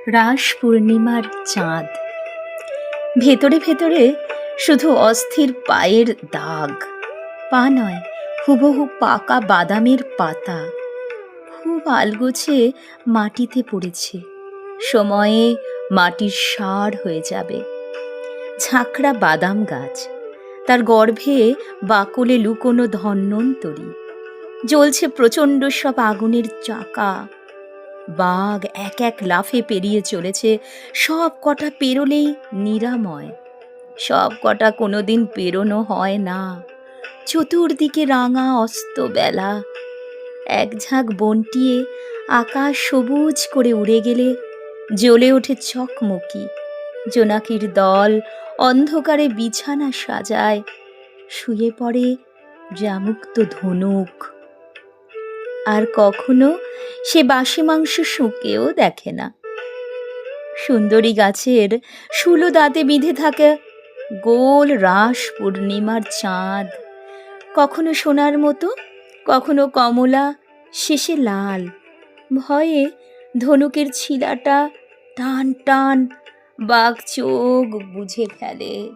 রাস পূর্ণিমার চাঁদ। ভেতরে ভেতরে শুধু অস্থির পায়ের দাগ। পা নয়, হুবহু পাকা বাদামের পাতা খুব আলগোছে মাটিতে পড়েছে। সময়ে মাটির সার হয়ে যাবে। ঝাঁকড়া বাদাম গাছ, তার গর্ভে বাকলে লুকোনো ধন্বন্তরী। জ্বলছে প্রচণ্ড সব আগুনের চাকা। বাঘ এক এক লাফে পেরিয়ে চলেছে, সব কটা পেরোলেই নিরাময়। সব কটা কোনোদিন পেরোনো হয় না। চতুর্দিকে রাঙা অস্ত বেলা। এক ঝাঁক বন্টিয়ে আকাশ সবুজ করে উড়ে গেলে জ্বলে ওঠে চকমকি। জোনাকির দল অন্ধকারে বিছানা সাজায়, শুয়ে পড়ে জামুক্ত ধনুক। আর কখনো সে বাসি মাংস শুঁকেও দেখে না। সুন্দরী গাছের শুলো দাঁতে বিঁধে থাকে গোল রাস পূর্ণিমার চাঁদ, কখনো সোনার মতো, কখনো কমলা, শেষে লাল। ভয়ে ধনুকের ছিলাটা টান টান, বাঘ চোখ বুজে ফেলে।